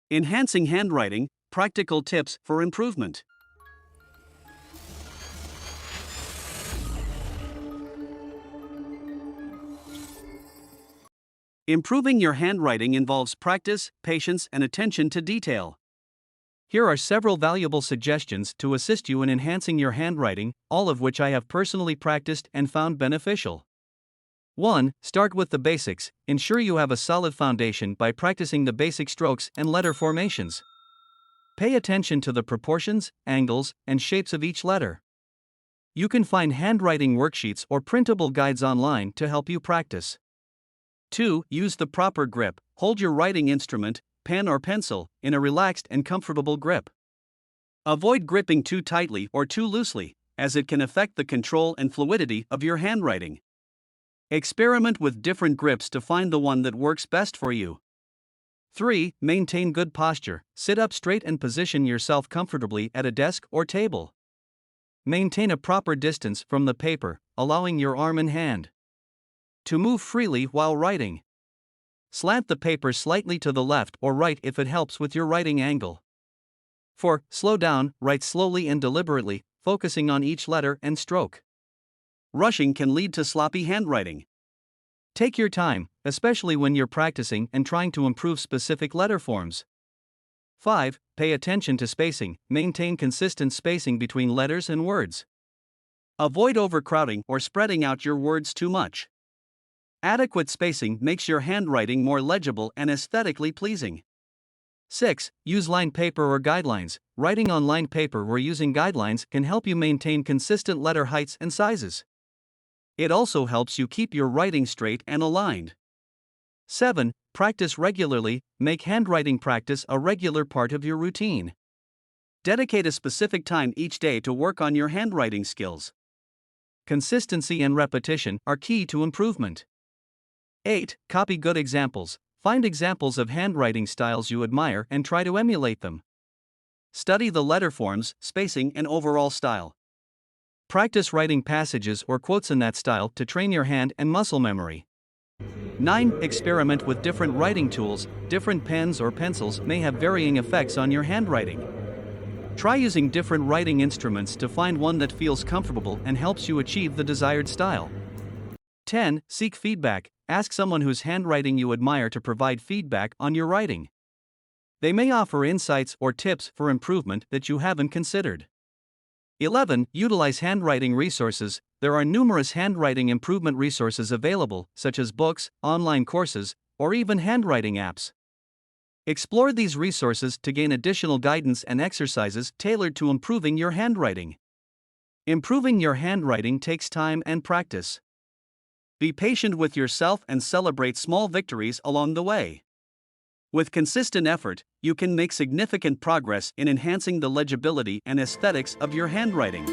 Enhancing handwriting, practical tips for improvement. Improving your handwriting involves practice, patience, and attention to detail. Here are several valuable suggestions to assist you in enhancing your handwriting, all of which I have personally practiced and found beneficial. 1. Start with the basics. Ensure you have a solid foundation by practicing the basic strokes and letter formations. Pay attention to the proportions, angles, and shapes of each letter. You can find handwriting worksheets or printable guides online to help you practice. 2. Use the proper grip. Hold your writing instrument, pen or pencil, in a relaxed and comfortable grip. Avoid gripping too tightly or too loosely, as it can affect the control and fluidity of your handwriting. Experiment with different grips to find the one that works best for you. 3. Maintain good posture. Sit up straight and position yourself comfortably at a desk or table. Maintain a proper distance from the paper, allowing your arm and hand to move freely while writing. Slant the paper slightly to the left or right if it helps with your writing angle. 4. Slow down, write slowly and deliberately, focusing on each letter and stroke. Rushing can lead to sloppy handwriting. Take your time, especially when you're practicing and trying to improve specific letter forms. 5. Pay attention to spacing. Maintain consistent spacing between letters and words. Avoid overcrowding or spreading out your words too much. Adequate spacing makes your handwriting more legible and aesthetically pleasing. 6. Use lined paper or guidelines. Writing on lined paper or using guidelines can help you maintain consistent letter heights and sizes. It also helps you keep your writing straight and aligned. 7. Practice regularly. Make handwriting practice a regular part of your routine. Dedicate a specific time each day to work on your handwriting skills. Consistency and repetition are key to improvement. 8. Copy good examples. Find examples of handwriting styles you admire and try to emulate them. Study the letter forms, spacing, and overall style. Practice writing passages or quotes in that style to train your hand and muscle memory. 9. Experiment with different writing tools. Different pens or pencils may have varying effects on your handwriting. Try using different writing instruments to find one that feels comfortable and helps you achieve the desired style. 10. Seek feedback. Ask someone whose handwriting you admire to provide feedback on your writing. They may offer insights or tips for improvement that you haven't considered. 11. Utilize handwriting resources. There are numerous handwriting improvement resources available, such as books, online courses, or even handwriting apps. Explore these resources to gain additional guidance and exercises tailored to improving your handwriting. Improving your handwriting takes time and practice. Be patient with yourself and celebrate small victories along the way. With consistent effort, you can make significant progress in enhancing the legibility and aesthetics of your handwriting.